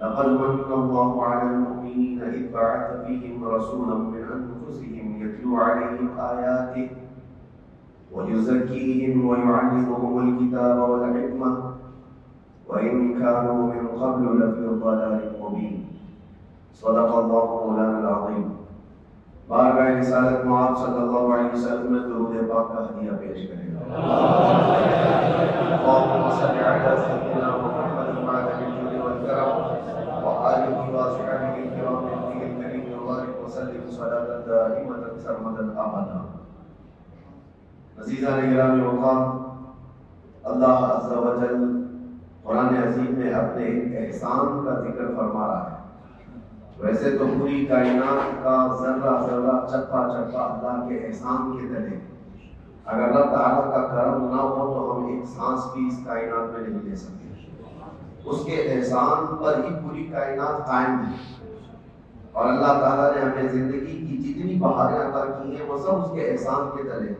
لقد من الله على المؤمنين إذ بعث فيهم رسولا من أنفسهم يتلو عليهم آياته ويزكيهم ويعلمهم الكتاب والحكمة وإن كانوا من قبل لفي ضلال مبين. صدق الله مولانا العظيم. بارگاہ رسالت معاذ صلی اللہ علیہ وسلم میں درود پاک کا ہدیہ پیش کریں. اللهم صل على سيدنا محمد وعلى آله والكرم وآله وصحبه الكرام النبي الكريم وبارك وسلم صلاة دائمة سرمدا أبدا. عزیزان گرامی وقار، اللہ عز و جل قرآن عظیم میں اپنے احسان کا ذکر فرما رہا ہے. ویسے تو پوری کائنات کا ذرہ ذرہ چپا چپا اللہ کے احسان کے تلے. اگر اللہ تعالیٰ کا کرم نہ ہو تو ہم ایک سانس بھی اس کائنات میں نہیں لے سکتے. اس کے احسان پر ہی پوری کائنات قائم ہے. اور اللہ تعالیٰ نے ہمیں زندگی کی جتنی بہاریں عطا کی ہیں وہ سب اس کے احسان کے تلے.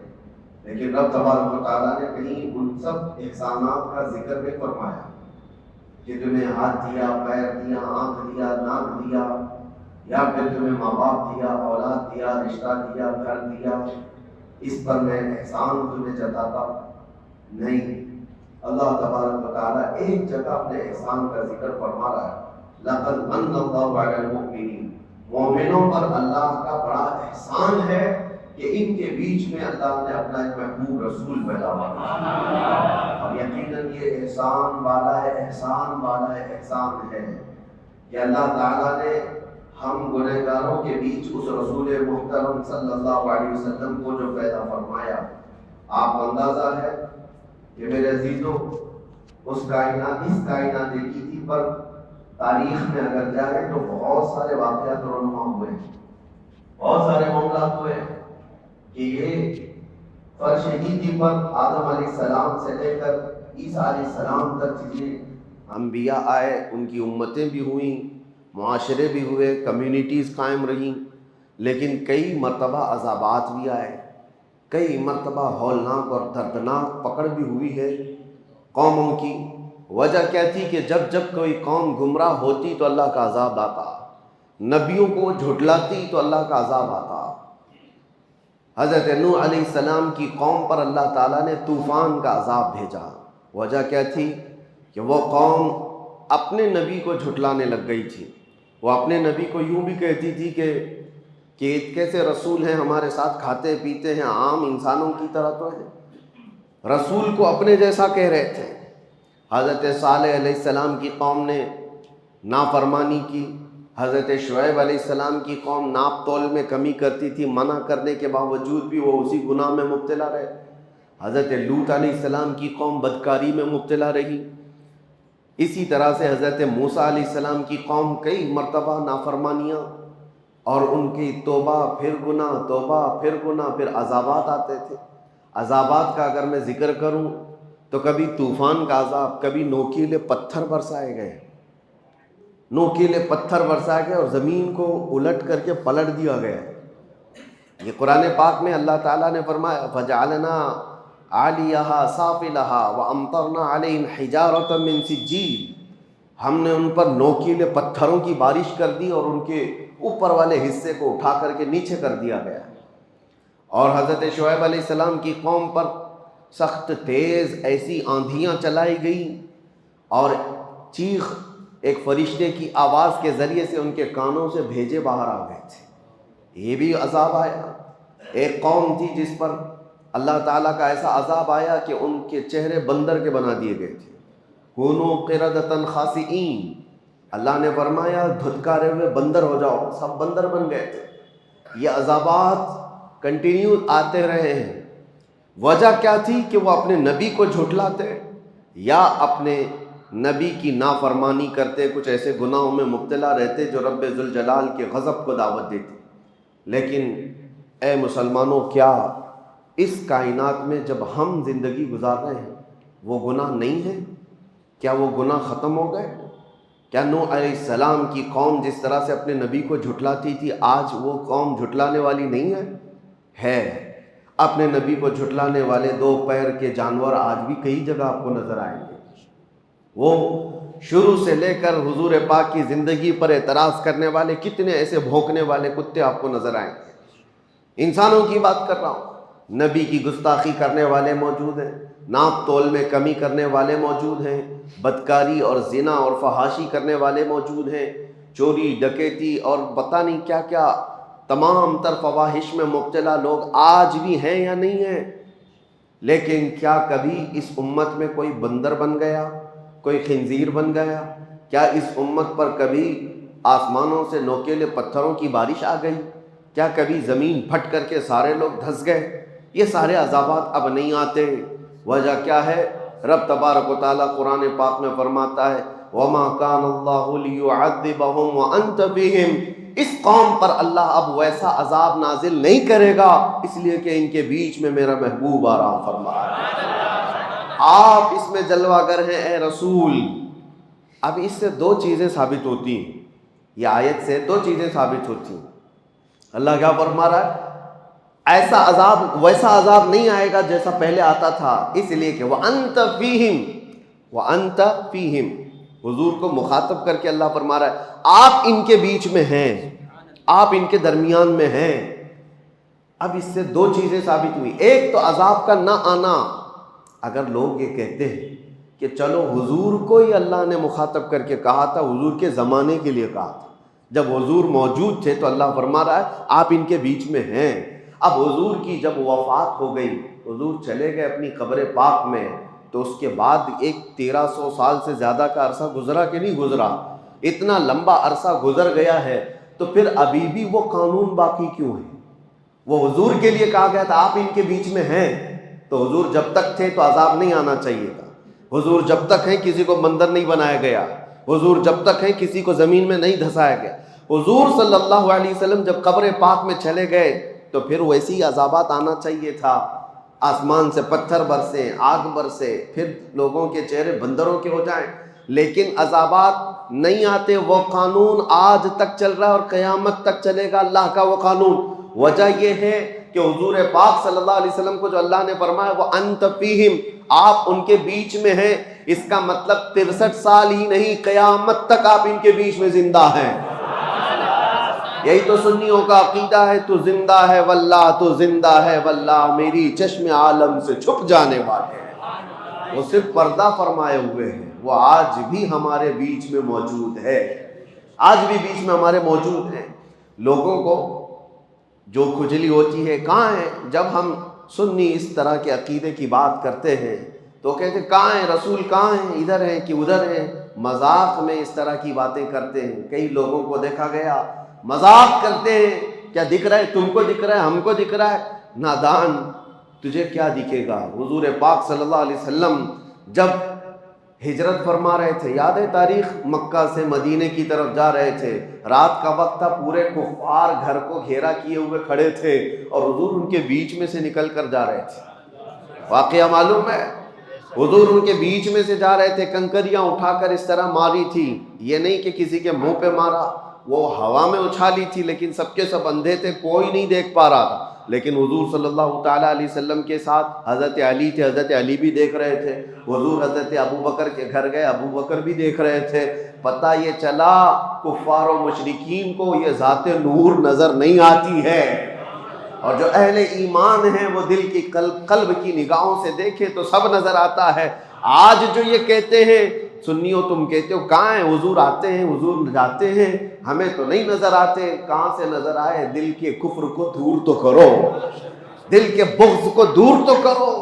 لیکن رب تبارک و تعالیٰ نے کہیں ان سب احسانات کا ذکر نہیں فرمایا کہ تمہیں ہاتھ دیا، پیر دیا، آنکھ دیا، ناک دیا، یا پھر تمہیں ماں باپ دیا، اولاد دیا، رشتہ دیا، گھر دیا، اس پر میں احسان تمہیں جتاتا نہیں. اللہ تبارک و تعالیٰ ایک جگہ اپنے احسان کا ذکر فرما رہا ہے. لقد من اللہ علی المؤمنین، مومنوں پر اللہ کا بڑا احسان ہے کہ ان کے بیچ میں اللہ نے اپنا ایک محبوب رسول پیدا کیا. اور یقیناً یہ احسان والا ہے، احسان والا ہے، احسان ہے کہ اللہ تعالیٰ نے ہم گنہگاروں کے بیچ اس رسول محترم صلی اللہ علیہ وسلم کو جو پیدا فرمایا. آپ کو اندازہ ہے کہ میرے عزیزوں اس کائنات دیکھی پر تاریخ میں اگر جائے تو بہت سارے واقعات رونما ہوئے ہیں، بہت سارے معاملات ہوئے ہیں کہ یہ فرش ہی پر آدم علیہ السلام سے لے کر عیسیٰ علیہ السلام تک چیزیں انبیاء آئے، ان کی امتیں بھی ہوئیں، معاشرے بھی ہوئے، کمیونٹیز قائم رہیں. لیکن کئی مرتبہ عذابات بھی آئے، کئی مرتبہ ہولناک اور دردناک پکڑ بھی ہوئی ہے قوموں کی. وجہ کیا تھی کہ جب کوئی قوم گمراہ ہوتی تو اللہ کا عذاب آتا، نبیوں کو جھٹلاتی تو اللہ کا عذاب آتا. حضرت نوح علیہ السلام کی قوم پر اللہ تعالیٰ نے طوفان کا عذاب بھیجا. وجہ کیا تھی کہ وہ قوم اپنے نبی کو جھٹلانے لگ گئی تھی. وہ اپنے نبی کو یوں بھی کہتی تھی کہ کیسے رسول ہیں، ہمارے ساتھ کھاتے پیتے ہیں، عام انسانوں کی طرح تو ہیں. رسول کو اپنے جیسا کہہ رہے تھے. حضرت صالح علیہ السلام کی قوم نے نافرمانی کی. حضرت شعیب علیہ السلام کی قوم ناپ تول میں کمی کرتی تھی، منع کرنے کے باوجود بھی وہ اسی گناہ میں مبتلا رہے. حضرت لوط علیہ السلام کی قوم بدکاری میں مبتلا رہی. اسی طرح سے حضرت موسیٰ علیہ السلام کی قوم کئی مرتبہ نافرمانیاں اور ان کی توبہ پھر گناہ، توبہ پھر گناہ، پھر عذابات آتے تھے. عذابات کا اگر میں ذکر کروں تو کبھی طوفان کا عذاب، کبھی نوکیلے پتھر برسائے گئے، نوکیلے پتھر برسائے گئے اور زمین کو الٹ کر کے پلٹ دیا گیا. یہ قرآن پاک میں اللہ تعالیٰ نے فرمایا فَجَعَلْنَا عَالِيَهَا سَافِلَهَا وَأَمْطَرْنَا عَلَيْهِمْ حِجَارَةً مِّن سِجِّيلٍ. ہم نے ان پر نوکیلے پتھروں کی بارش کر دی اور ان کے اوپر والے حصے کو اٹھا کر کے نیچے کر دیا گیا. اور حضرت شعیب علیہ السلام کی قوم پر سخت تیز ایسی آندھیاں چلائی گئی اور چیخ ایک فرشتے کی آواز کے ذریعے سے ان کے کانوں سے بھیجے باہر آ گئے تھے. یہ بھی عذاب آیا. ایک قوم تھی جس پر اللہ تعالیٰ کا ایسا عذاب آیا کہ ان کے چہرے بندر کے بنا دیے گئے تھے. کونوا قردۃ خاسئین، اللہ نے فرمایا دھتکارے ہوئے بندر ہو جاؤ، سب بندر بن گئے تھے. یہ عذابات کنٹینیو آتے رہے ہیں. وجہ کیا تھی کہ وہ اپنے نبی کو جھٹلاتے یا اپنے نبی کی نافرمانی کرتے، کچھ ایسے گناہوں میں مبتلا رہتے جو رب ذوالجلال کے غضب کو دعوت دیتے. لیکن اے مسلمانوں، کیا اس کائنات میں جب ہم زندگی گزار رہے ہیں وہ گناہ نہیں ہے؟ کیا وہ گناہ ختم ہو گئے؟ کیا نوح علیہ السلام کی قوم جس طرح سے اپنے نبی کو جھٹلاتی تھی آج وہ قوم جھٹلانے والی نہیں ہے؟ ہے. اپنے نبی کو جھٹلانے والے دو پیر کے جانور آج بھی کئی جگہ آپ کو نظر آئیں گے. وہ شروع سے لے کر حضور پاک کی زندگی پر اعتراض کرنے والے کتنے ایسے بھونکنے والے کتے آپ کو نظر آئیں گے۔ انسانوں کی بات کر رہا ہوں، نبی کی گستاخی کرنے والے موجود ہیں، ناپ تول میں کمی کرنے والے موجود ہیں، بدکاری اور زنا اور فحاشی کرنے والے موجود ہیں، چوری ڈکیتی اور پتہ نہیں کیا کیا تمام تر فواحش میں مبتلا لوگ آج بھی ہیں یا نہیں ہیں۔ لیکن کیا کبھی اس امت میں کوئی بندر بن گیا، کوئی خنزیر بن گیا؟ کیا اس امت پر کبھی آسمانوں سے نوکیلے پتھروں کی بارش آ گئی؟ کیا کبھی زمین پھٹ کر کے سارے لوگ دھس گئے؟ یہ سارے عذابات اب نہیں آتے۔ وجہ کیا ہے؟ رب تبارک و تعالیٰ قرآن پاک میں فرماتا ہے وَمَا كَانَ اللَّهُ لِيُعَذِّبَهُمْ وَأَنْتَ فِيهِمْ، اس قوم پر اللہ اب ویسا عذاب نازل نہیں کرے گا اس لیے کہ ان کے بیچ میں میرا محبوب آرام فرما ہے۔ آپ اس میں جلوہ گر ہیں اے رسول۔ اب اس سے دو چیزیں ثابت ہوتی ہیں، یہ آیت سے دو چیزیں ثابت ہوتی ہیں۔ اللہ کیا فرما رہا ہے؟ ایسا عذاب، ویسا عذاب نہیں آئے گا جیسا پہلے آتا تھا، اس لیے کہ وَأَنْتَ فِيهِمْ وَأَنْتَ فِيهِمْ، حضور کو مخاطب کر کے اللہ فرما رہا ہے آپ ان کے بیچ میں ہیں، آپ ان کے درمیان میں ہیں۔ اب اس سے دو چیزیں ثابت ہوئی، ایک تو عذاب کا نہ آنا۔ اگر لوگ یہ کہتے ہیں کہ چلو حضور کو ہی اللہ نے مخاطب کر کے کہا تھا، حضور کے زمانے کے لیے کہا تھا، جب حضور موجود تھے تو اللہ فرما رہا ہے آپ ان کے بیچ میں ہیں۔ اب حضور کی جب وفات ہو گئی، حضور چلے گئے اپنی قبر پاک میں، تو اس کے بعد ایک 1300 سال سے زیادہ کا عرصہ گزرا کہ نہیں گزرا؟ اتنا لمبا عرصہ گزر گیا ہے تو پھر ابھی بھی وہ قانون باقی کیوں ہے؟ وہ حضور کے لیے کہا گیا تھا آپ ان کے بیچ میں ہیں، تو حضور جب تک تھے تو عذاب نہیں آنا چاہیے تھا۔ حضور جب تک ہیں کسی کو بندر نہیں بنایا گیا، حضور جب تک ہیں کسی کو زمین میں نہیں دھسایا گیا۔ حضور صلی اللہ علیہ وسلم جب قبر پاک میں چلے گئے تو پھر ویسے ہی عذابات آنا چاہیے تھا، آسمان سے پتھر برسے، آگ برسے، پھر لوگوں کے چہرے بندروں کے ہو جائیں، لیکن عذابات نہیں آتے۔ وہ قانون آج تک چل رہا ہے اور قیامت تک چلے گا اللہ کا وہ قانون۔ وجہ یہ ہے کہ حضور پاک صلی اللہ علیہ وسلم کو جو اللہ نے فرمایا وہ انت فیہم، آپ ان کے بیچ میں ہیں، اس کا مطلب 63 سال ہی نہیں، قیامت تک آپ ان کے بیچ میں زندہ ہیں۔ یہی تو سنیوں کا عقیدہ ہے، تو زندہ ہے واللہ، تو زندہ ہے واللہ، میری چشم عالم سے چھپ جانے والے ہیں۔ وہ صرف پردہ فرمائے ہوئے ہیں، وہ آج بھی ہمارے بیچ میں موجود ہے، آج بھی بیچ میں ہمارے موجود ہیں۔ لوگوں کو جو کھجلی ہوتی ہے کہاں ہے؟ جب ہم سنی اس طرح کے عقیدے کی بات کرتے ہیں تو کہتے ہیں کہاں ہیں رسول، کہاں ہیں، ادھر ہیں کہ ادھر ہیں؟ مذاق میں اس طرح کی باتیں کرتے ہیں۔ کئی لوگوں کو دیکھا گیا مذاق کرتے ہیں، کیا دکھ رہا ہے تم کو؟ دکھ رہا ہے ہم کو؟ دکھ رہا ہے؟ نادان، تجھے کیا دکھے گا؟ حضور پاک صلی اللہ علیہ وسلم جب ہجرت فرما رہے تھے، یاد ہے تاریخ، مکہ سے مدینے کی طرف جا رہے تھے، رات کا وقت تھا، پورے کفار گھر کو گھیرا کیے ہوئے کھڑے تھے اور حضور ان کے بیچ میں سے نکل کر جا رہے تھے۔ واقعہ معلوم ہے، حضور ان کے بیچ میں سے جا رہے تھے، کنکریاں اٹھا کر اس طرح ماری تھی، یہ نہیں کہ کسی کے منہ پہ مارا، وہ ہوا میں اچھالی تھی، لیکن سب کے سب اندھے تھے، کوئی نہیں دیکھ پا رہا تھا۔ لیکن حضور صلی اللہ تعالیٰ علیہ وسلم کے ساتھ حضرت علی تھے، حضرت علی بھی دیکھ رہے تھے۔ حضور حضرت ابو بکر کے گھر گئے، ابو بکر بھی دیکھ رہے تھے۔ پتہ یہ چلا کفار و مشرکین کو یہ ذات نور نظر نہیں آتی ہے، اور جو اہل ایمان ہیں وہ دل کی قلب کی نگاہوں سے دیکھے تو سب نظر آتا ہے۔ آج جو یہ کہتے ہیں سنیوں، تم کہتے ہو کہاں ہیں حضور؟ آتے ہیں حضور، جاتے ہیں، ہمیں تو نہیں نظر آتے۔ کہاں سے نظر آئے؟ دل کے کفر کو دور تو کرو، دل کے بغض کو دور تو کرو۔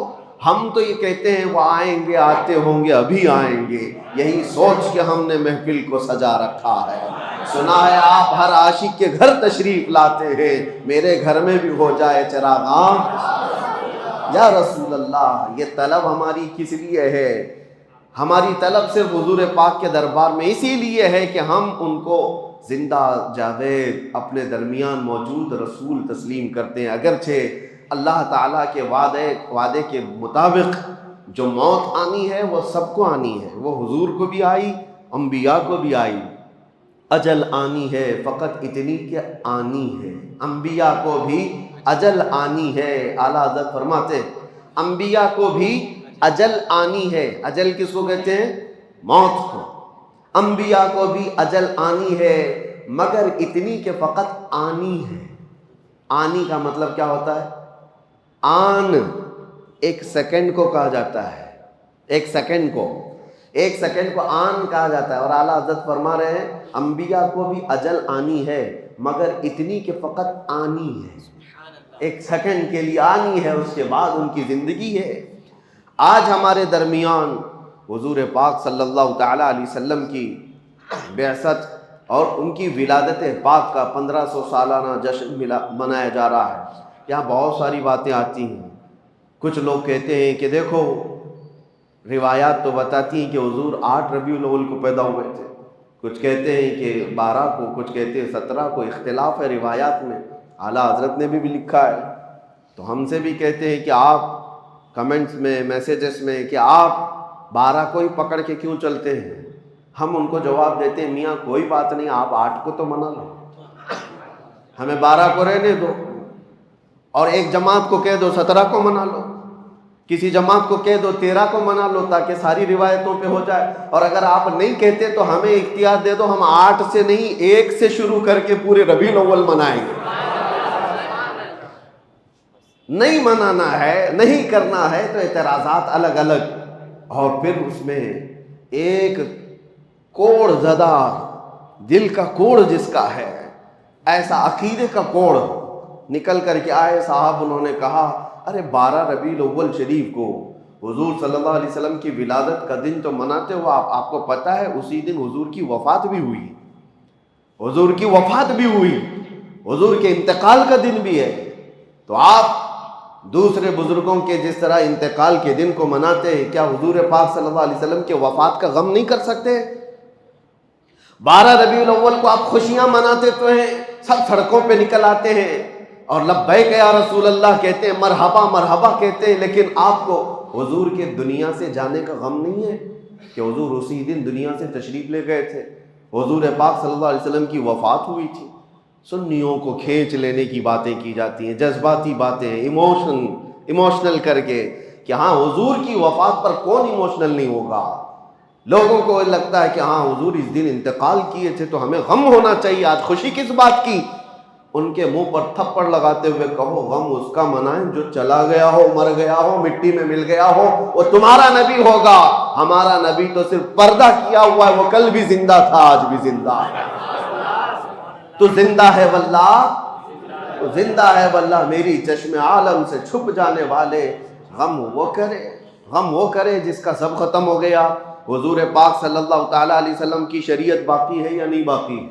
ہم تو یہ کہتے ہیں وہ آئیں گے، آتے ہوں گے، ابھی آئیں گے، یہی سوچ کے ہم نے محفل کو سجا رکھا ہے۔ سنا ہے آپ ہر عاشق کے گھر تشریف لاتے ہیں، میرے گھر میں بھی ہو جائے چراغاں یا رسول اللہ۔ یہ طلب ہماری کس لیے ہے؟ ہماری طلب صرف حضور پاک کے دربار میں اسی لیے ہے کہ ہم ان کو زندہ جاوید اپنے درمیان موجود رسول تسلیم کرتے ہیں۔ اگرچہ اللہ تعالیٰ کے وعدے کے مطابق جو موت آنی ہے وہ سب کو آنی ہے، وہ حضور کو بھی آئی، انبیاء کو بھی آئی۔ اجل آنی ہے، فقط اتنی کہ آنی ہے۔ انبیاء کو بھی اجل آنی ہے۔ اعلیٰ حضرت فرماتے انبیاء کو بھی اجل آنی ہے۔ اجل کس کو کہتے ہیں؟ موت کو۔ انبیاء کو بھی اجل آنی ہے مگر اتنی کہ فقط آنی ہے۔ آنی کا مطلب کیا ہوتا ہے؟ آن ایک سیکنڈ کو کہا جاتا ہے، ایک سیکنڈ کو آن کہا جاتا ہے۔ اور اعلیٰ حضرت فرما رہے ہیں انبیاء کو بھی اجل آنی ہے مگر اتنی کہ فقط آنی ہے، ایک سیکنڈ کے لیے آنی ہے، اس کے بعد ان کی زندگی ہے۔ آج ہمارے درمیان حضور پاک صلی اللہ تعالیٰ علیہ وسلم کی بعثت اور ان کی ولادت پاک کا 1500 سالانہ جشن منایا جا رہا ہے۔ یہاں بہت ساری باتیں آتی ہیں۔ کچھ لوگ کہتے ہیں کہ دیکھو روایات تو بتاتی ہیں کہ حضور 8 ربیع الاول کو پیدا ہوئے تھے، کچھ کہتے ہیں کہ 12 کو، کچھ کہتے ہیں 17 کو، اختلاف ہے روایات میں۔ اعلیٰ حضرت نے بھی لکھا ہے، تو ہم سے بھی کہتے ہیں کہ آپ کمنٹس میں، میسیجز میں، کہ آپ 12 کو ہی پکڑ کے کیوں چلتے ہیں؟ ہم ان کو جواب دیتے ہیں میاں کوئی بات نہیں، آپ 8 کو تو منا لو، ہمیں 12 کو رہنے دو، اور ایک جماعت کو کہہ دو 17 کو منا لو، کسی جماعت کو کہہ دو 13 کو منا لو، تاکہ ساری روایتوں پہ ہو جائے۔ اور اگر آپ نہیں کہتے تو ہمیں اختیار دے دو، ہم 8 سے نہیں 1 سے شروع کر کے پورے ربیع الاول منائیں گے۔ نہیں منانا ہے، نہیں کرنا ہے تو اعتراضات الگ الگ، اور پھر اس میں ایک کوڑ زدہ دل کا کوڑ جس کا ہے، ایسا عقیدے کا کوڑ نکل کر کے آئے۔ صاحب انہوں نے کہا ارے 12 ربیع الاول شریف کو حضور صلی اللہ علیہ وسلم کی ولادت کا دن تو مناتے ہو، آپ کو پتہ ہے اسی دن حضور کی وفات بھی ہوئی، حضور کی وفات بھی ہوئی، حضور کے انتقال کا دن بھی ہے۔ تو آپ دوسرے بزرگوں کے جس طرح انتقال کے دن کو مناتے ہیں، کیا حضور پاک صلی اللہ علیہ وسلم کے وفات کا غم نہیں کر سکتے؟ 12 ربیع الاول کو آپ خوشیاں مناتے تو ہیں، سب سڑکوں پہ نکل آتے ہیں اور لبیک یا رسول اللہ کہتے ہیں، مرحبا مرحبا کہتے ہیں، لیکن آپ کو حضور کے دنیا سے جانے کا غم نہیں ہے کہ حضور اسی دن دنیا سے تشریف لے گئے تھے، حضور پاک صلی اللہ علیہ وسلم کی وفات ہوئی تھی۔ سنیوں کو کھینچ لینے کی باتیں کی جاتی ہیں، جذباتی باتیں، ایموشنل کر کے کہ ہاں حضور کی وفات پر کون ایموشنل نہیں ہوگا۔ لوگوں کو لگتا ہے کہ ہاں حضور اس دن انتقال کیے تھے تو ہمیں غم ہونا چاہیے، آج خوشی کس بات کی؟ ان کے منہ پر تھپڑ لگاتے ہوئے کہو غم اس کا منائیں جو چلا گیا ہو، مر گیا ہو، مٹی میں مل گیا ہو، وہ تمہارا نبی ہوگا، ہمارا نبی تو صرف پردہ کیا ہوا ہے، وہ کل بھی زندہ تھا، آج بھی زندہ ہے۔ تو زندہ ہے واللہ، تو زندہ ہے واللہ، میری چشم عالم سے چھپ جانے والے، غم وہ کرے جس کا سب ختم ہو گیا۔ حضور پاک صلی اللہ تعالیٰ علیہ وسلم کی شریعت باقی ہے یا نہیں باقی ہے؟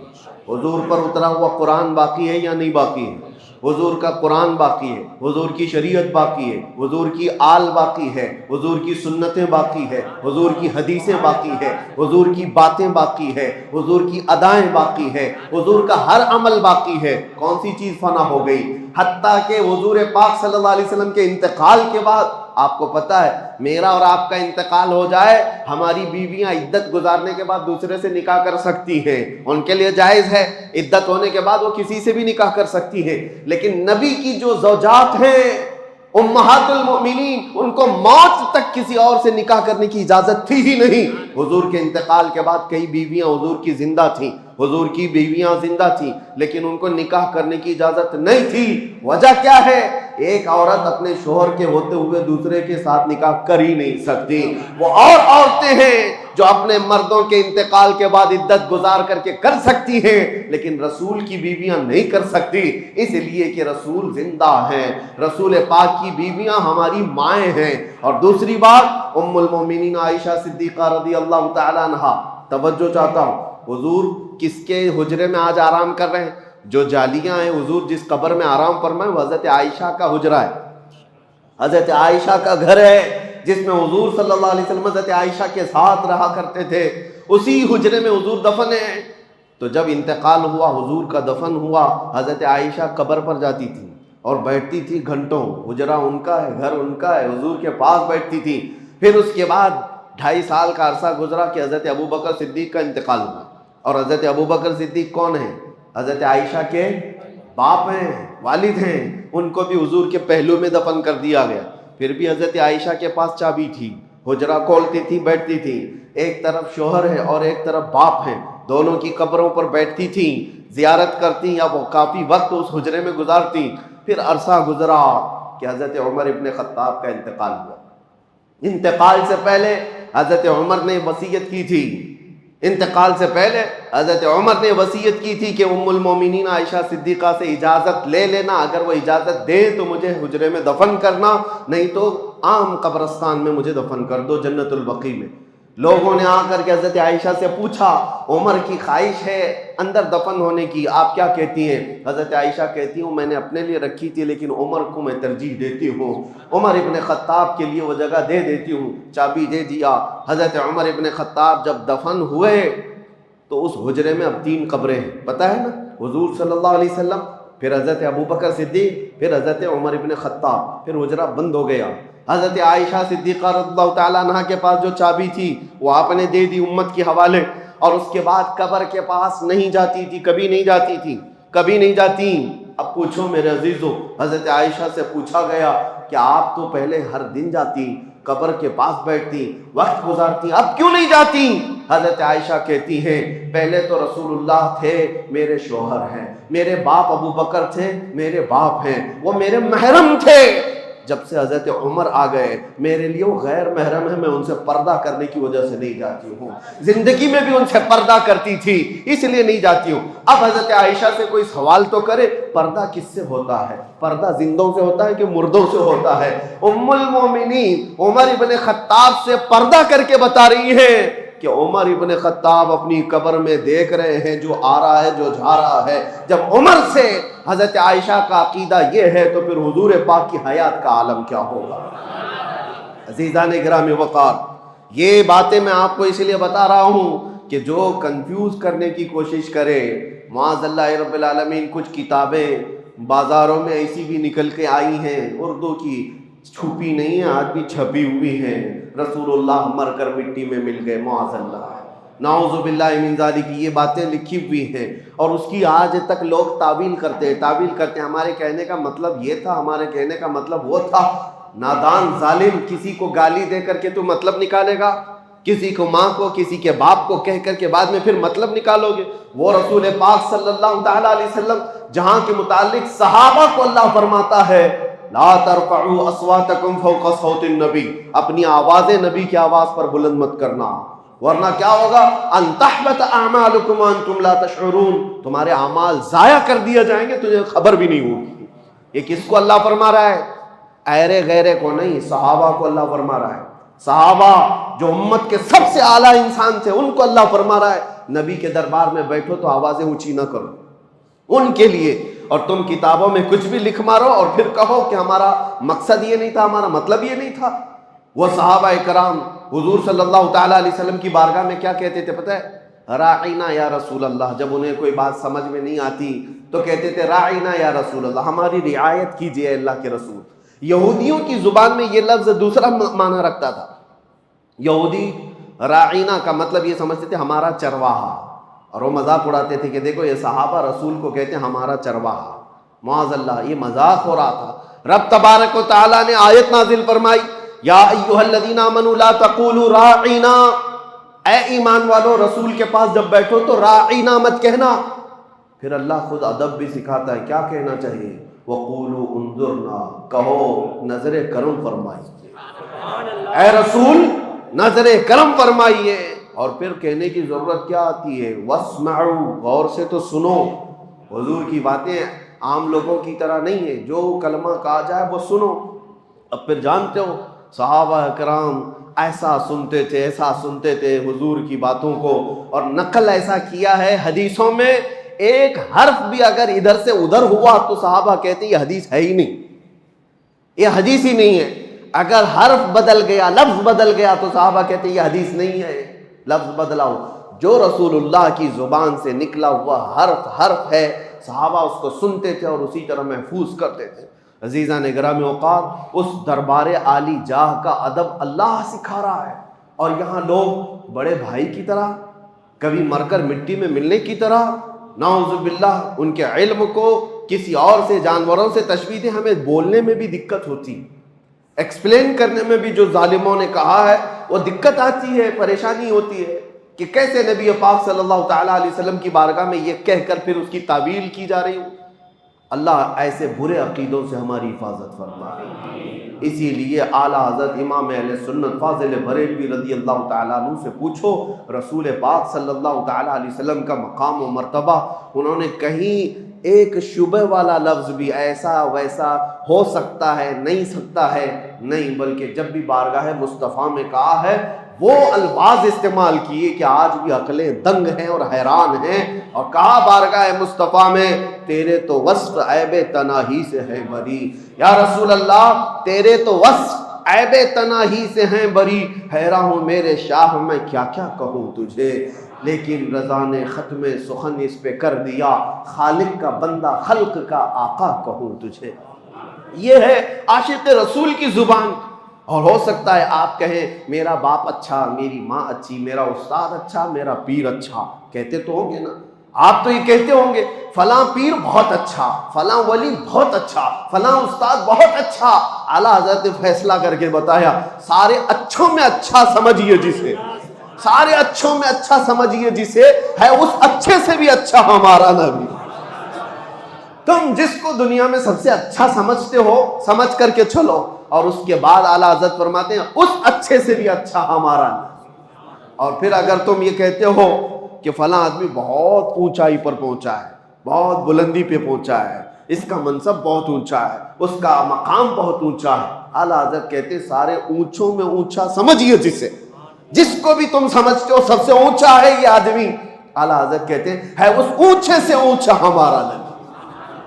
حضور پر اترا ہوا قرآن باقی ہے یا نہیں باقی ہے؟ حضور کا قرآن باقی ہے، حضور کی شریعت باقی ہے، حضور کی آل باقی ہے، حضور کی سنتیں باقی ہے، حضور کی حدیثیں باقی ہے، حضور کی باتیں باقی ہے، حضور کی ادائیں باقی ہے، حضور کا ہر عمل باقی ہے۔ کون سی چیز فنا ہو گئی؟ حتیٰ کہ حضور پاک صلی اللہ علیہ وسلم کے انتقال کے بعد آپ کو پتہ ہے میرا اور آپ کا انتقال ہو جائے، ہماری بیویاں عدت گزارنے کے بعد دوسرے سے نکاح کر سکتی ہیں، ان کے لیے جائز ہے، عدت ہونے کے بعد وہ کسی سے بھی نکاح کر سکتی ہیں، لیکن نبی کی جو زوجات ہیں امہات المؤمنین، ان کو موت تک کسی اور سے نکاح کرنے کی اجازت تھی ہی نہیں۔ حضور کے انتقال کے بعد کئی بیویاں حضور کی زندہ تھیں، حضور کی بیویاں زندہ تھیں، لیکن ان کو نکاح کرنے کی اجازت نہیں تھی۔ وجہ کیا ہے؟ ایک عورت اپنے شوہر کے ہوتے ہوئے دوسرے کے ساتھ نکاح کر ہی نہیں سکتی۔ وہ اور عورتیں ہیں جو اپنے مردوں کے انتقال کے بعد عدت گزار کر کے کر سکتی ہیں، لیکن رسول کی بیویاں نہیں کر سکتی، اس لیے کہ رسول زندہ ہیں، رسول پاک کی بیویاں ہماری مائیں ہیں۔ اور دوسری بات، ام المومنین عائشہ صدیقہ رضی اللہ تعالیٰ عنہا، توجہ چاہتا ہوں، حضور کس کے حجرے میں آج آرام کر رہے ہیں؟ جو جالیاں ہیں، حضور جس قبر میں آرام فرمائے وہ حضرت عائشہ کا حجرہ ہے، حضرت عائشہ کا گھر ہے، جس میں حضور صلی اللہ علیہ وسلم حضرت عائشہ کے ساتھ رہا کرتے تھے، اسی حجرے میں حضور دفن ہیں۔ تو جب انتقال ہوا، حضور کا دفن ہوا، حضرت عائشہ قبر پر جاتی تھی اور بیٹھتی تھی گھنٹوں، حجرہ ان کا ہے، گھر ان کا ہے، حضور کے پاس بیٹھتی تھی۔ پھر اس کے بعد 2.5 سال کا عرصہ گزرا کہ حضرت ابوبکر صدیق کا انتقال ہوا، اور حضرت ابوبکر صدیق کون ہیں؟ حضرت عائشہ کے باپ ہیں، والد ہیں، ان کو بھی حضور کے پہلو میں دفن کر دیا گیا۔ پھر بھی حضرت عائشہ کے پاس چابی تھی، حجرہ کھولتی تھی، بیٹھتی تھی، ایک طرف شوہر ہے اور ایک طرف باپ ہے، دونوں کی قبروں پر بیٹھتی تھی، زیارت کرتی یا وہ کافی وقت اس حجرے میں گزارتی۔ پھر عرصہ گزرا کہ حضرت عمر ابن خطاب کا انتقال ہوا۔ انتقال سے پہلے حضرت عمر نے وصیت کی تھی، انتقال سے پہلے حضرت عمر نے وصیت کی تھی کہ ام المومنین عائشہ صدیقہ سے اجازت لے لینا، اگر وہ اجازت دے تو مجھے حجرے میں دفن کرنا، نہیں تو عام قبرستان میں مجھے دفن کر دو، جنت البقیع میں۔ لوگوں نے آ کر کے حضرت عائشہ سے پوچھا، عمر کی خواہش ہے اندر دفن ہونے کی، آپ کیا کہتی ہیں؟ حضرت عائشہ کہتی ہوں میں نے اپنے لیے رکھی تھی لیکن عمر کو میں ترجیح دیتی ہوں، عمر ابن خطاب کے لیے وہ جگہ دے دیتی ہوں، چابی دے دیا۔ حضرت عمر ابن خطاب جب دفن ہوئے تو اس حجرے میں اب 3 قبریں ہیں، پتہ ہے نا، حضور صلی اللہ علیہ وسلم، پھر حضرت ابوبکر صدیق، پھر حضرت عمر ابن خطاب، پھر حجرہ بند ہو گیا۔ حضرت عائشہ صدیقہ رضی اللہ تعالیٰ عنہ کے پاس جو چابی تھی وہ آپ نے دے دی امت کے حوالے، اور اس کے بعد قبر کے پاس نہیں جاتی تھی، کبھی نہیں جاتی تھی، کبھی نہیں جاتی۔ اب پوچھو میرے عزیزو، حضرت عائشہ سے پوچھا گیا کہ آپ تو پہلے ہر دن جاتی، قبر کے پاس بیٹھتی، وقت گزارتی، اب کیوں نہیں جاتی؟ حضرت عائشہ کہتی ہیں پہلے تو رسول اللہ تھے میرے شوہر ہیں، میرے باپ ابو بکر تھے میرے باپ ہیں، وہ میرے محرم تھے، جب سے حضرت عمر آ گئے میرے لیے وہ غیر محرم ہے، میں ان سے پردہ کرنے کی وجہ سے نہیں جاتی ہوں، زندگی میں بھی ان سے پردہ کرتی تھی اس لیے نہیں جاتی ہوں۔ اب حضرت عائشہ سے کوئی سوال تو کرے، پردہ کس سے ہوتا ہے؟ پردہ زندوں سے ہوتا ہے کہ مردوں سے ہوتا ہے؟ ام المومنین عمر ابن خطاب سے پردہ کر کے بتا رہی ہے کہ عمر ابن خطاب اپنی قبر میں دیکھ رہے ہیں جو آ رہا ہے جو جا رہا ہے۔ جب عمر سے حضرت عائشہ کا عقیدہ یہ ہے تو پھر حضور پاک کی حیات کا عالم کیا ہوگا؟ عزیزان گرامی وقار، یہ باتیں میں آپ کو اس لیے بتا رہا ہوں کہ جو کنفیوز کرنے کی کوشش کرے، معاذ اللہ رب العالمین، کچھ کتابیں بازاروں میں ایسی بھی نکل کے آئی ہیں اردو کی، چھپی نہیں ہیں، آج بھی چھپی ہوئی ہیں، رسول اللہ مر کر مٹی میں مل گئے، معاذ اللہ، نعوذ باللہ من ذالک، یہ باتیں لکھی ہوئی ہیں، اور اس کی آج تک لوگ تعویل کرتے ہیں، ہمارے کہنے کا مطلب یہ تھا، ہمارے کہنے کا مطلب وہ تھا۔ نادان ظالم، کسی کو گالی دے کر کے تو مطلب نکالے گا، کسی کو ماں کو کسی کے باپ کو کہہ کر کے بعد میں پھر مطلب نکالو گے؟ وہ رسول پاک صلی اللہ تعالیٰ علیہ وسلم جہاں کے متعلق صحابہ کو اللہ فرماتا ہے لا ترفعوا اصواتکم فوق صوت النبی، اپنی آوازیں نبی کی آواز پر بلند مت کرنا، ورنہ کیا ہوگا؟ ان تحبط اعمالکم وانتم لا تشعرون، تمہارے اعمال ضائع کر دیے جائیں گے، تجھے خبر بھی نہیں ہوگی۔ یہ کس کو اللہ فرما رہا ہے؟ ایرے غیرے کو نہیں، صحابہ کو اللہ فرما رہا ہے۔ صحابہ جو امت کے سب سے اعلیٰ انسان تھے ان کو اللہ فرما رہا ہے نبی کے دربار میں بیٹھو تو آوازیں اونچی نہ کرو ان کے لیے، اور تم کتابوں میں کچھ بھی لکھ مارو اور پھر کہو کہ ہمارا مقصد یہ نہیں تھا، ہمارا مطلب یہ نہیں تھا۔ وہ صحابہ کرام حضور صلی اللہ تعالیٰ علیہ وسلم کی بارگاہ میں کیا کہتے تھے پتہ ہے؟ راعینا یا رسول اللہ، جب انہیں کوئی بات سمجھ میں نہیں آتی تو کہتے تھے راعینا یا رسول اللہ، ہماری رعایت کیجئے اللہ کے رسول۔ یہودیوں کی زبان میں یہ لفظ دوسرا معنی رکھتا تھا، یہودی راعینا کا مطلب یہ سمجھتے تھے ہمارا چرواہا، اور وہ مذاق اڑاتے تھے کہ دیکھو یہ صحابہ رسول کو کہتے ہیں ہمارا چرواہا، معاذ اللہ، یہ مذاق ہو رہا تھا۔ رب تبارک و تعالیٰ نے آیت نازل فرمائی یا ایھا الذین آمنوا لا تقولوا راعینا، اے ایمان والو رسول کے پاس جب بیٹھو تو راعینا مت کہنا۔ پھر اللہ خود ادب بھی سکھاتا ہے، کیا کہنا چاہیے؟ وقولوا انظرنا، کہو نظر کرم فرمائیے، اے رسول نظر کرم فرمائیے۔ اور پھر کہنے کی ضرورت کیا آتی ہے؟ واسمعوا، غور سے تو سنو۔ حضور کی باتیں عام لوگوں کی طرح نہیں ہے، جو کلمہ کہا جائے وہ سنو۔ اب پھر جانتے ہو صحابہ کرام ایسا سنتے تھے، ایسا سنتے تھے حضور کی باتوں کو، اور نقل ایسا کیا ہے حدیثوں میں، ایک حرف بھی اگر ادھر سے ادھر ہوا تو صحابہ کہتے ہیں یہ حدیث ہے ہی نہیں، یہ حدیث ہی نہیں ہے۔ اگر حرف بدل گیا، لفظ بدل گیا تو صحابہ کہتے ہیں یہ حدیث نہیں ہے، لفظ بدلا ہو۔ جو رسول اللہ کی زبان سے نکلا ہوا حرف ہے، صحابہ اس کو سنتے تھے اور اسی طرح محفوظ کرتے تھے۔ عزیزان گرامی اوقات، اس دربار عالی جاہ کا ادب اللہ سکھا رہا ہے، اور یہاں لوگ بڑے بھائی کی طرح، کبھی مر کر مٹی میں ملنے کی طرح، نعوذ باللہ، ان کے علم کو کسی اور سے، جانوروں سے تشبیہ دیں۔ ہمیں بولنے میں بھی دقت ہوتی، ایکسپلین کرنے میں بھی جو ظالموں نے کہا ہے وہ دقت آتی ہے، پریشانی ہوتی ہے کہ کیسے نبی پاک صلی اللہ تعالیٰ علیہ وسلم کی بارگاہ میں یہ کہہ کر پھر اس کی تعویل کی جا رہی ہوں۔ اللہ ایسے برے عقیدوں سے ہماری حفاظت فرمائے۔ اسی لیے اعلیٰ حضرت امام اہل سنت فاضل بریلوی رضی اللہ تعالیٰ عنہ سے پوچھو رسول پاک صلی اللہ تعالیٰ علیہ وسلم کا مقام و مرتبہ، انہوں نے کہیں ایک شبہ والا لفظ بھی ایسا ویسا ہو سکتا ہے نہیں سکتا ہے نہیں، بلکہ جب بھی بارگاہ مصطفیٰ میں کہا ہے وہ الفاظ استعمال کیے کہ آج بھی عقلیں دنگ ہیں اور حیران ہیں، اور کہا بارگاہ مصطفیٰ میں تیرے تو وصف عیب تناہی سے ہے بری، یا رسول اللہ تیرے تو وصف عیب تناہی سے ہیں بری، حیران ہوں میرے شاہ میں کیا کیا کہوں تجھے، لیکن رضا نے ختم سخن اس پہ کر دیا، خالق کا بندہ خلق کا آقا کہوں تجھے۔ یہ ہے عاشق رسول کی زبان۔ اور ہو سکتا ہے آپ کہیں میرا باپ اچھا، میری ماں اچھی، میرا استاد اچھا، میرا پیر اچھا، کہتے تو ہوں گے نا، آپ تو یہ کہتے ہوں گے فلاں پیر بہت اچھا، فلاں ولی بہت اچھا، فلاں استاد بہت اچھا۔ اعلیٰ حضرت نے فیصلہ کر کے بتایا سارے اچھوں میں اچھا سمجھیے جسے، سارے اچھوں میں اچھا سمجھیے جسے، ہے اس اچھے سے بھی اچھا ہمارا نبی۔ تم جس کو دنیا میں سب سے اچھا سمجھتے ہو سمجھ کر کے چلو، اور اس کے بعد اعلیٰ حضرت فرماتے ہیں اس اچھے سے بھی اچھا ہمارا نبی۔ اور پھر اگر تم یہ کہتے ہو کہ فلاں آدمی بہت اونچائی پر پہنچا ہے، بہت بلندی پہ پہنچا ہے، اس کا منصب بہت اونچا ہے، اس کا مقام بہت اونچا ہے، اعلیٰ حضرت کہتے ہیں سارے اونچوں میں اونچا سمجھیے جسے، جس کو بھی تم سمجھتے ہو سب سے اونچا ہے یہ آدمی، اعلیٰ حضرت کہتے ہیں ہے اس اونچے سے اونچا ہمارا نبی،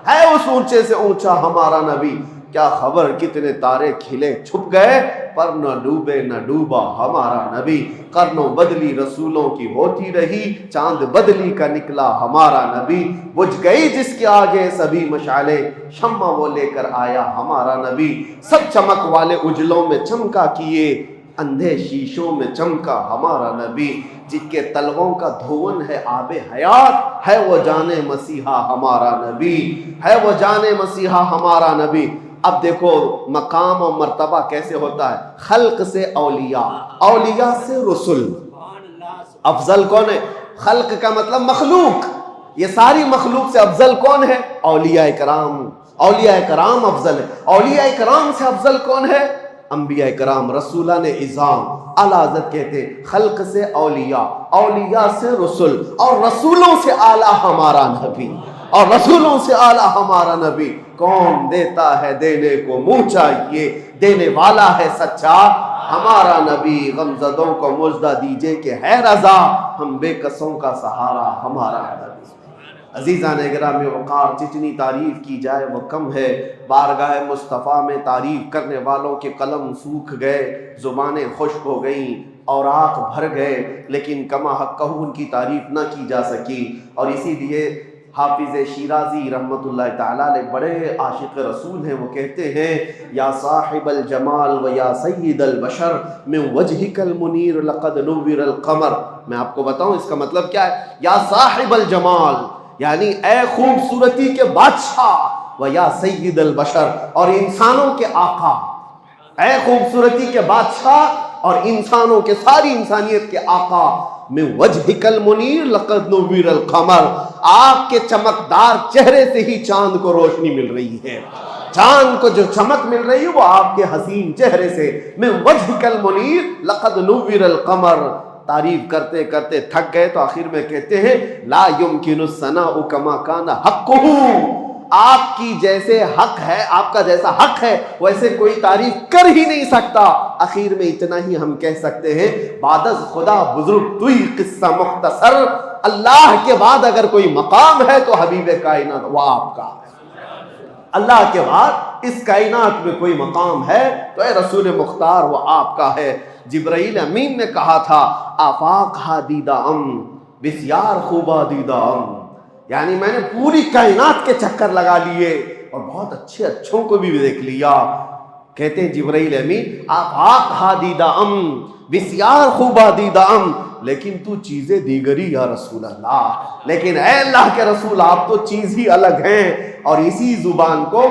ہے اس اونچے سے اونچا ہمارا نبی۔ کیا خبر کتنے تارے کھلے چھپ گئے پر نہ ڈوبے نہ ڈوبا ہمارا نبی، قرنوں بدلی رسولوں کی ہوتی رہی، چاند بدلی کا نکلا ہمارا نبی، بجھ گئی جس کے آگے سبھی مشعلیں، شمع وہ لے کر آیا ہمارا نبی، سب چمک والے اجلوں میں چمکا کیے، اندھے شیشوں میں چمکا ہمارا نبی، جن کے تلووں کا دھون ہے آب حیات، ہے وہ جان مسیحا ہمارا نبی، ہے وہ جان مسیحا ہمارا نبی۔ اب دیکھو مقام و مرتبہ کیسے ہوتا ہے، خلق سے اولیاء، اولیاء سے رسل۔ افضل کون ہے؟ خلق کا مطلب مخلوق، یہ ساری مخلوق سے افضل کون ہے؟ اولیاء کرام، اولیاء کرام افضل ہے۔ اولیاء کرام سے افضل کون ہے؟ انبیاء کرام، رسولان اعظام۔ اعلیٰ حضرت کہتے ہیں خلق سے اولیاء، اولیاء سے رسول، اور رسولوں سے اعلیٰ ہمارا نبی، اور رسولوں سے اعلیٰ ہمارا نبی۔ کون دیتا ہے دینے کو منہ چاہیے، دینے والا ہے سچا ہمارا نبی، غمزدوں کو مژدہ دیجئے کہ ہے رضا، ہم بے کسوں کا سہارا ہمارا نبی۔ عزیزان گرامی وقار، جتنی تعریف کی جائے وہ کم ہے۔ بارگاہ مصطفیٰ میں تعریف کرنے والوں کے قلم سوکھ گئے، زبانیں خشک ہو گئیں، اوراق بھر گئے، لیکن کما حقہ ان کی تعریف نہ کی جا سکی۔ اور اسی لیے حافظ شیرازی رحمت اللہ تعالیٰ علیہ بڑے عاشق رسول ہیں، وہ کہتے ہیں یا صاحب الجمال و یا سید البشر من وجہک المنیر لقد نور القمر۔ میں آپ کو بتاؤں اس کا مطلب کیا ہے، یا صاحب الجمال یعنی اے خوبصورتی کے بادشاہ، و یا سید البشر اور انسانوں کے آقا، اے خوبصورتی کے بادشاہ اور انسانوں کے، ساری انسانیت کے آقا، من وجہک المنیر لقد نور القمر، آپ کے چمکدار چہرے سے ہی چاند کو روشنی مل رہی ہے، چاند کو جو چمک مل رہی ہے وہ آپ کے حسین چہرے سے، من وجہک المنیر لقد نور القمر۔ تعریف کرتے کرتے تھک گئے تو آخر میں کہتے ہیں لا یمکن الثناء کما کان حقہ، آپ کی جیسے حق ہے، آپ کا جیسا حق ہے ویسے کوئی تعریف کر ہی نہیں سکتا۔ اخیر میں اتنا ہی ہم کہہ سکتے ہیں بعد از خدا بزرگ توئی قصہ مختصر، اللہ کے بعد اگر کوئی مقام ہے تو حبیب کائنات وہ آپ کا ہے، اللہ کے بعد اس کائنات میں کوئی مقام ہے تو اے رسول مختار وہ آپ کا ہے۔ جبرائیل امین نے کہا تھا آفاق ہا دیدہ ام بسیار خوبا دیدہ ام، یعنی میں نے پوری کائنات کے چکر لگا لیے اور بہت اچھے اچھوں کو بھی دیکھ لیا۔ کہتے ہیں جبرائیل امین آفاق ہا دیدہ ام بسیار خوبا دیدہ ام، لیکن تو چیزیں دیگری یا رسول اللہ، لیکن اے اللہ کے رسول آپ تو چیز ہی الگ ہیں۔ اور اسی زبان کو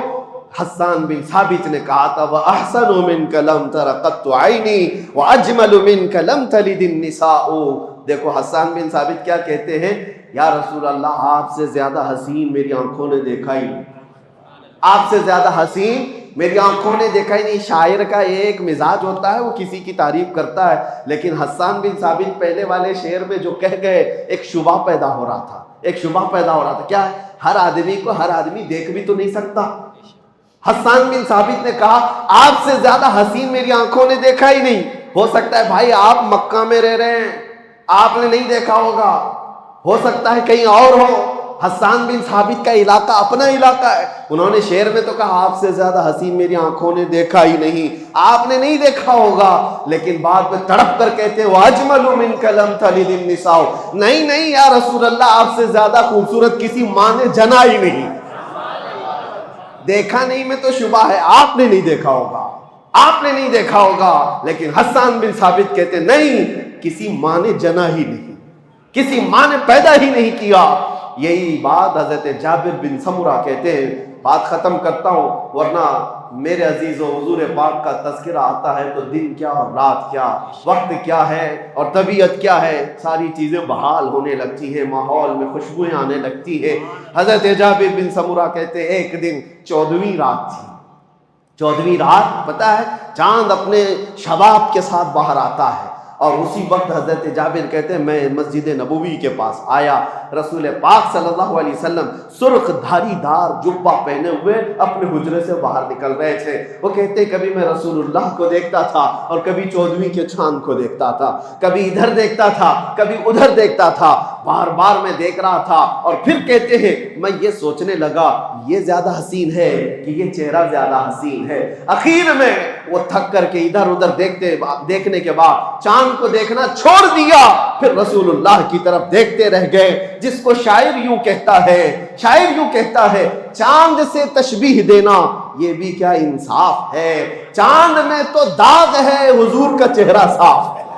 حسان بن ثابت نے کہا تھا وَأَحْسَنُ مِنْكَ لَمْ تَرَ قَطُّ عَيْنِي وَأَجْمَلُ مِنْكَ لَمْ تَلِدِ النِّسَاءُ۔ دیکھو حسان بن ثابت کیا کہتے ہیں، یا رسول اللہ آپ سے زیادہ حسین میری آنکھوں نے دیکھا ہی نہیں، آپ سے زیادہ حسین میری آنکھوں نے دیکھا ہی نہیں۔ شاعر کا ایک مزاج ہوتا ہے، وہ کسی کی تعریف کرتا ہے، لیکن حسان بن ثابت پہلے والے شعر میں جو کہہ گئے ایک شبہ پیدا ہو رہا تھا، ایک شبہ پیدا ہو رہا تھا، کیا ہے، ہر آدمی کو ہر آدمی دیکھ بھی تو نہیں سکتا۔ حسان بن ثابت نے کہا آپ سے زیادہ حسین میری آنکھوں نے دیکھا ہی نہیں۔ ہو سکتا ہے بھائی آپ مکہ میں رہ رہے ہیں، آپ نے نہیں دیکھا ہوگا، ہو سکتا ہے کہیں اور ہو۔ حسان بن ثابت کا علاقہ اپنا علاقہ ہے، انہوں نے شعر میں تو کہا آپ سے زیادہ حسین میری آنکھوں نے دیکھا ہی نہیں، آپ نے نہیں دیکھا ہوگا، لیکن بعد میں تڑپ کر کہتے ہیں وَأَجْمَلُ مِنْكَ لَمْ تَلِدِ النِّسَاءُ، نہیں نہیں یا رسول اللہ آپ سے زیادہ خوبصورت کسی ماں نے جنا ہی نہیں۔ دیکھا نہیں میں تو شبہ ہے، آپ نے نہیں دیکھا ہوگا، آپ نے نہیں دیکھا ہوگا، لیکن حسان بن ثابت کہتے نہیں کسی ماں نے جنا ہی نہیں، کسی ماں نے پیدا ہی نہیں کیا۔ یہی بات حضرت جابر بن سمرہ کہتے ہیں، بات ختم کرتا ہوں ورنہ میرے عزیزو حضور پاک کا تذکرہ آتا ہے تو دن کیا اور رات کیا، وقت کیا ہے اور طبیعت کیا ہے، ساری چیزیں بحال ہونے لگتی ہے، ماحول میں خوشبوئیں آنے لگتی ہے۔ حضرت جابر بن سمرہ کہتے ہیں ایک دن 14ویں رات تھی، 14ویں رات پتہ ہے چاند اپنے شباب کے ساتھ باہر آتا ہے، اور اسی وقت حضرت جابر کہتے ہیں میں مسجد نبوی کے پاس آیا، رسول پاک صلی اللہ علیہ وسلم سرخ دھاری دار جبہ پہنے ہوئے اپنے حجرے سے باہر نکل رہے تھے۔ وہ کہتے کبھی میں رسول اللہ کو دیکھتا تھا اور کبھی 14ویں کے چاند کو دیکھتا تھا، کبھی ادھر دیکھتا تھا کبھی ادھر دیکھتا تھا، بار بار میں دیکھ رہا تھا، اور پھر کہتے ہیں میں یہ سوچنے لگا یہ زیادہ حسین ہے کہ یہ چہرہ زیادہ حسین ہے۔ اخیر میں وہ تھک کر کے ادھر ادھر دیکھنے کے بعد چاند کو دیکھنا چھوڑ دیا، پھر رسول اللہ کی طرف دیکھتے رہ گئے، جس کو شاعر یوں کہتا ہے، شاعر یوں کہتا ہے چاند سے تشبیہ دینا یہ بھی کیا انصاف ہے، چاند میں تو داغ ہے حضور کا چہرہ صاف ہے۔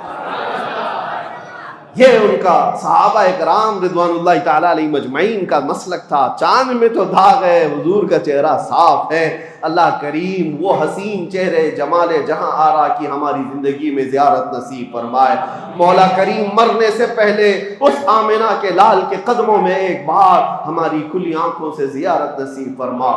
یہ ان کا صحابہ اکرام رضوان اللہ تعالیٰ علیہ مجمعین کا مسلک تھا، چاند میں تو داغ ہے حضور کا چہرہ صاف ہے۔ اللہ کریم وہ حسین چہرے جمال جہاں آرا کی ہماری زندگی میں زیارت نصیب فرمائے۔ مولا کریم مرنے سے پہلے اس آمنہ کے لال کے قدموں میں ایک بار ہماری کھلی آنکھوں سے زیارت نصیب فرما،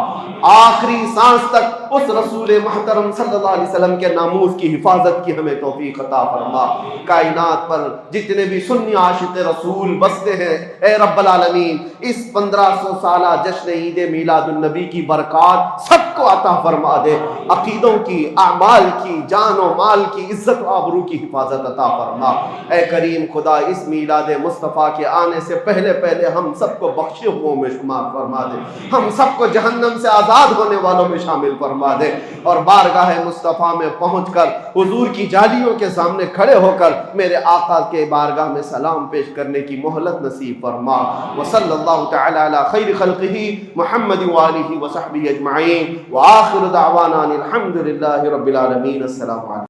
آخری سانس تک اس رسول محترم صلی اللہ علیہ وسلم کے ناموس کی حفاظت کی ہمیں توفیق عطا فرما۔ کائنات پر جتنے بھی سنی عاشق رسول بستے ہیں اے رب العالمین، اس 1500 سالہ جشن عید میلاد النبی کی برکات سب کو عطا فرما دے، عقیدوں کی، اعمال کی، جان و مال کی، عزت و آبرو کی حفاظت عطا فرما۔ اے کریم خدا اس میلاد مصطفیٰ کے آنے سے پہلے پہلے ہم سب کو بخشے ہوئے میں شمار فرما دے، ہم سب کو جہنم سے آزاد ہونے والوں میں شامل فرما دے، اور بارگاہ مصطفیٰ میں پہنچ کر حضور کی جالیوں کے سامنے کھڑے ہو کر میرے آقا کے بارگاہ میں سلام پیش کرنے کی مہلت نصیب فرما۔ وصلی اللہ تعالی علی خیر خلقہ محمد وآلہ وصحبہ اجمعین، وآخر دعوانا الحمد للہ رب العالمین۔ السلام علیکم۔